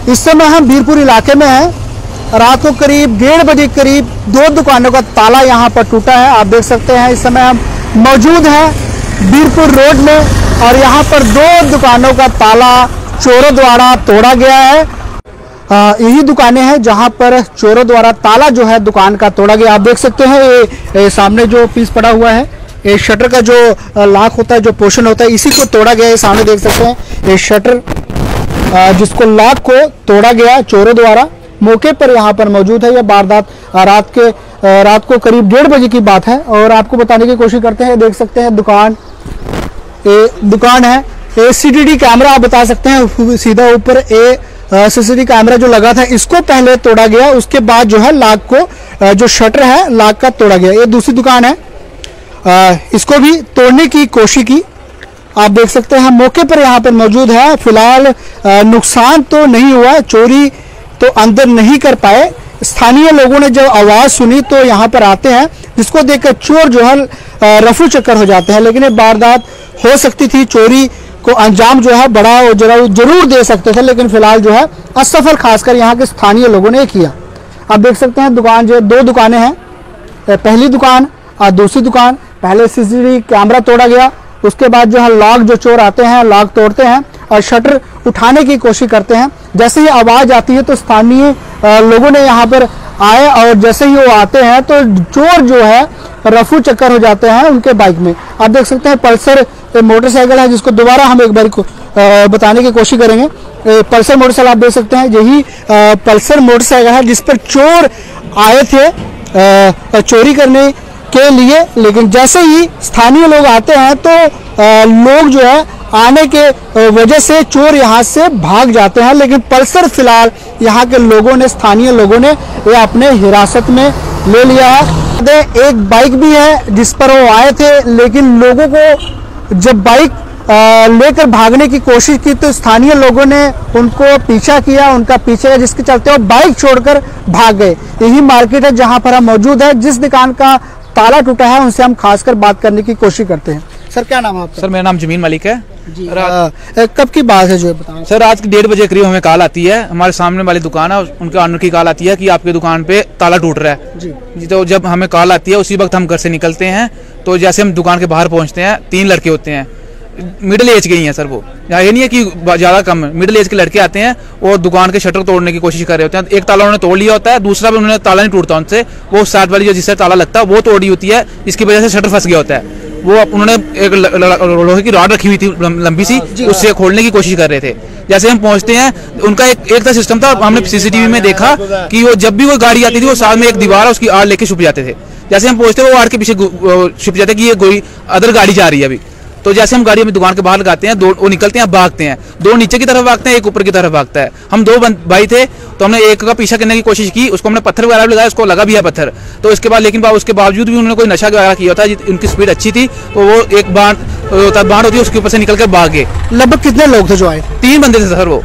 इस समय हम बीरपुर इलाके में हैं। रात को करीब 1:30 बजे करीब 2 दुकानों का ताला यहाँ पर टूटा है। आप देख सकते हैं इस समय हम मौजूद हैं बीरपुर रोड में और यहाँ पर 2 दुकानों का ताला चोरों द्वारा तोड़ा गया है। यही दुकानें हैं जहाँ पर चोरों द्वारा ताला जो है दुकान का तोड़ा गया। आप देख सकते हैं ये सामने जो पीस पड़ा हुआ है, ये शटर का जो लॉक होता है, जो पोर्शन होता है, इसी को तोड़ा गया है। सामने देख सकते हैं ये शटर जिसको लॉक को तोड़ा गया चोरों द्वारा। मौके पर यहाँ पर मौजूद है। यह वारदात रात को करीब 1:30 बजे की बात है और आपको बताने की कोशिश करते हैं। देख सकते हैं दुकान है। ये सीसीटीवी कैमरा आप बता सकते हैं सीधा ऊपर सीसीटीवी कैमरा जो लगा था इसको पहले तोड़ा गया, उसके बाद जो है लॉक को जो शटर है लॉक का तोड़ा गया। ये दूसरी दुकान है, इसको भी तोड़ने की कोशिश की। आप देख सकते हैं मौके पर यहाँ पर मौजूद है। फिलहाल नुकसान तो नहीं हुआ, चोरी तो अंदर नहीं कर पाए। स्थानीय लोगों ने जब आवाज़ सुनी तो यहाँ पर आते हैं, जिसको देखकर चोर जो है रफू चक्कर हो जाते हैं। लेकिन ये वारदात हो सकती थी, चोरी को अंजाम जो है बड़ा जरूर दे सकते थे, लेकिन फिलहाल जो है असफल खासकर यहाँ के स्थानीय लोगों ने किया। आप देख सकते हैं दुकान जो 2 दुकानें हैं, पहली दुकान और दूसरी दुकान। पहले सीसीटीवी कैमरा तोड़ा गया, उसके बाद जो है लॉक जो चोर आते हैं लॉक तोड़ते हैं और शटर उठाने की कोशिश करते हैं। जैसे ही आवाज़ आती है तो स्थानीय लोगों ने यहाँ पर आए और जैसे ही वो आते हैं तो चोर जो है रफू चक्कर हो जाते हैं उनके बाइक में। आप देख सकते हैं पल्सर मोटरसाइकिल है, जिसको दोबारा हम एक बार बताने की कोशिश करेंगे। पल्सर मोटरसाइकिल आप देख सकते हैं, यही पल्सर मोटरसाइकिल है जिस पर चोर आए थे चोरी करने के लिए। लेकिन जैसे ही स्थानीय लोग आते हैं तो लोग जो है आने के वजह से चोर यहाँ से भाग जाते हैं। लेकिन पल्सर फिलहाल यहाँ के लोगों ने, स्थानीय लोगों ने ये अपने हिरासत में ले लिया है। एक बाइक भी है जिस पर वो आए थे, लेकिन लोगों को जब बाइक लेकर भागने की कोशिश की तो स्थानीय लोगों ने उनको पीछा किया, उनका पीछे जिसके चलते वो बाइक छोड़कर भाग गए। यही मार्केट है जहाँ पर हम मौजूद है। जिस दुकान का ताला टूटा है उनसे हम खासकर बात करने की कोशिश करते हैं। सर क्या नाम है आपका? सर मेरा नाम जमीन मलिक है जी। कब की बात है जो बताओ? सर रात के 1:30 बजे करीब हमें कॉल आती है, हमारे सामने वाली दुकान है उनके ऑनर की कॉल आती है कि आपकी दुकान पे ताला टूट रहा है जी। तो जब हमें कॉल आती है उसी वक्त हम घर से निकलते हैं। तो जैसे हम दुकान के बाहर पहुंचते हैं, 3 लड़के होते हैं, मिडिल एज के ही हैं सर। वो ये नहीं है कि ज्यादा कम है, मिडिल एज के लड़के आते हैं और दुकान के शटर तोड़ने की कोशिश कर रहे होते हैं। एक ताला उन्होंने तोड़ लिया होता है, दूसरा भी उन्होंने ताला नहीं टूटता उनसे, वो साथ वाली जो जिससे ताला लगता है वो तोड़ी होती है, इसकी वजह से शटर फंस गया होता है। वो उन्होंने एक लोहे की रॉड रखी हुई थी लंबी सी, उससे खोलने की कोशिश कर रहे थे। जैसे हम पहुंचते हैं उनका एक था सिस्टम था, हमने सीसीटीवी में देखा कि वो जब भी वो गाड़ी आती थी वो साथ में एक दीवार उसकी आड़ लेके छुप जाते थे। जैसे हम पहुंचते वो आड़ के पीछे छुप जाते कि ये कोई अदर गाड़ी जा रही है अभी। तो जैसे हम गाड़ी में दुकान के बाहर लगाते हैं, वो निकलते हैं, भागते हैं। 2 नीचे की तरफ भागते हैं, एक ऊपर की तरफ भागता है। हम 2 भाई थे तो हमने एक का पीछा करने की कोशिश की, उसको हमने पत्थर वगैरह लगाया, उसको लगा भी है पत्थर। तो इसके बाद लेकिन उसके बावजूद भी उन्होंने कोई नशा वगैरह किया था, उनकी स्पीड अच्छी थी तो वो एक बांध होती है उसके ऊपर से निकल कर भाग गए। लगभग कितने लोग थे जो आए? 3 बंदे थे सर वो।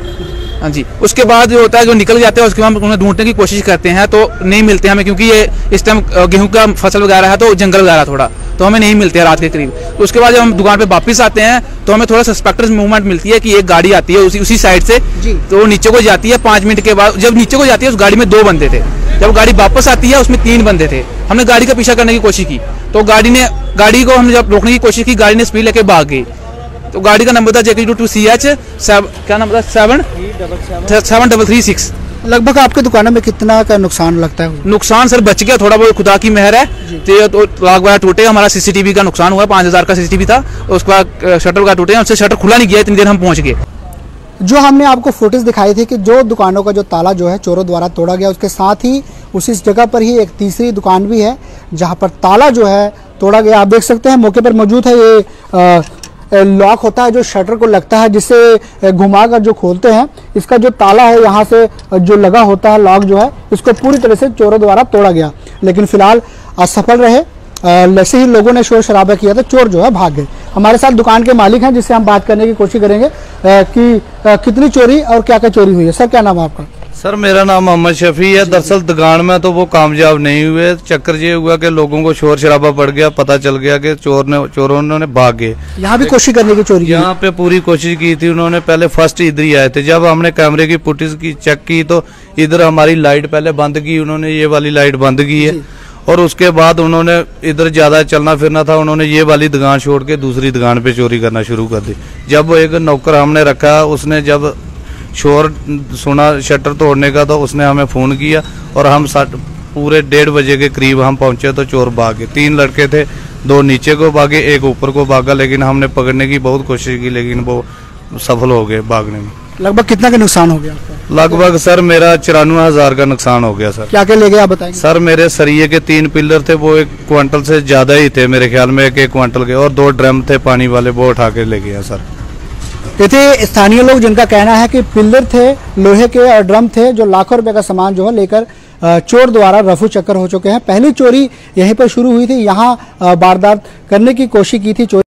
हाँ जी। उसके बाद जो होता है जो निकल जाते हैं उसके बाद उन्हें ढूंढने की कोशिश करते हैं तो नहीं मिलते हमें, क्योंकि ये इस टाइम गेहूं का फसल वगैरह है तो जंगल वगैरह थोड़ा तो हमें नहीं मिलते हैं रात के करीब। तो उसके बाद जब हम दुकान पे वापस आते हैं तो हमें थोड़ा सस्पेक्टस मूवमेंट मिलती है कि एक गाड़ी आती है उसी साइड से जी। तो वो नीचे को जाती है। 5 मिनट के बाद जब नीचे को जाती है उस गाड़ी में 2 बंदे थे, जब गाड़ी वापस आती है उसमें 3 बंदे थे। हमने गाड़ी का पीछा करने की कोशिश की तो गाड़ी को हमने जब रोकने की कोशिश की, गाड़ी ने स्पीड लेके भाग गई। तो गाड़ी का नंबर था JK22CH क्या नंबर था 7336। लगभग आपकी दुकानों में कितना का नुकसान लगता है? नुकसान सर बच गया, थोड़ा बहुत खुदा की मेहर है। तो लाख वगैरह टूटे, हमारा सीसीटीवी का नुकसान हुआ, 5000 का सीसीटीवी था, उसके बाद शटर वगैरह टूटे, उससे शटर खुला नहीं गया, इतनी देर हम पहुंच गए। जो हमने आपको फुटेज दिखाई थी कि जो दुकानों का जो ताला जो है चोरों द्वारा तोड़ा गया, उसके साथ ही उसी जगह पर ही एक तीसरी दुकान भी है जहाँ पर ताला जो है तोड़ा गया। आप देख सकते हैं मौके पर मौजूद है। ये लॉक होता है जो शटर को लगता है, जिससे घुमाकर जो खोलते हैं, इसका जो ताला है यहाँ से जो लगा होता है लॉक जो है, इसको पूरी तरह से चोरों द्वारा तोड़ा गया। लेकिन फिलहाल असफल रहे। जैसे ही लोगों ने शोर शराबा किया था चोर जो है भाग गए। हमारे साथ दुकान के मालिक हैं जिससे हम बात करने की कोशिश करेंगे कि कितनी चोरी और क्या क्या चोरी हुई है। सर क्या नाम है आपका? सर मेरा नाम मोहम्मद शफी है। दरअसल दुकान में तो वो कामयाब नहीं हुए। चक्कर ये हुआ कि लोगों को शोर शराबा पड़ गया, पता चल गया कि चोरों ने भाग गए। यहाँ भी कोशिश करने की चोरी, यहाँ पे पूरी कोशिश की थी उन्होंने। पहले फर्स्ट इधर ही आए थे। जब हमने कैमरे की फुटेज की चेक की तो इधर हमारी लाइट पहले बंद की उन्होंने, ये वाली लाइट बंद की है। और उसके बाद उन्होंने इधर ज्यादा चलना फिरना था, उन्होंने ये वाली दुकान छोड़ के दूसरी दुकान पे चोरी करना शुरू कर दी। जब एक नौकर हमने रखा, उसने जब शोर सुना शटर तोड़ने का तो उसने हमें फोन किया और हम पूरे 1:30 बजे के करीब हम पहुंचे तो चोर भागे। 3 लड़के थे, 2 नीचे को भागे, एक ऊपर को भागा। लेकिन हमने पकड़ने की बहुत कोशिश की लेकिन वो सफल हो गए भागने में। लगभग कितना का नुकसान हो गया आपका? लगभग सर मेरा 94,000 का नुकसान हो गया सर। क्या क्या ले गए आप बताएंगे? सर मेरे सरिये के 3 पिलर थे, वो 1 क्विंटल से ज्यादा ही थे मेरे ख्याल में, 1 क्विंटल के। और 2 ड्रम थे पानी वाले, वो उठा के ले गया सर। ये थे स्थानीय लोग जिनका कहना है कि पिलर थे लोहे के और ड्रम थे जो लाखों रुपए का सामान जो है लेकर चोर द्वारा रफू चक्कर हो चुके हैं। पहली चोरी यहीं पर शुरू हुई थी, यहाँ वारदात करने की कोशिश की थी। चोरी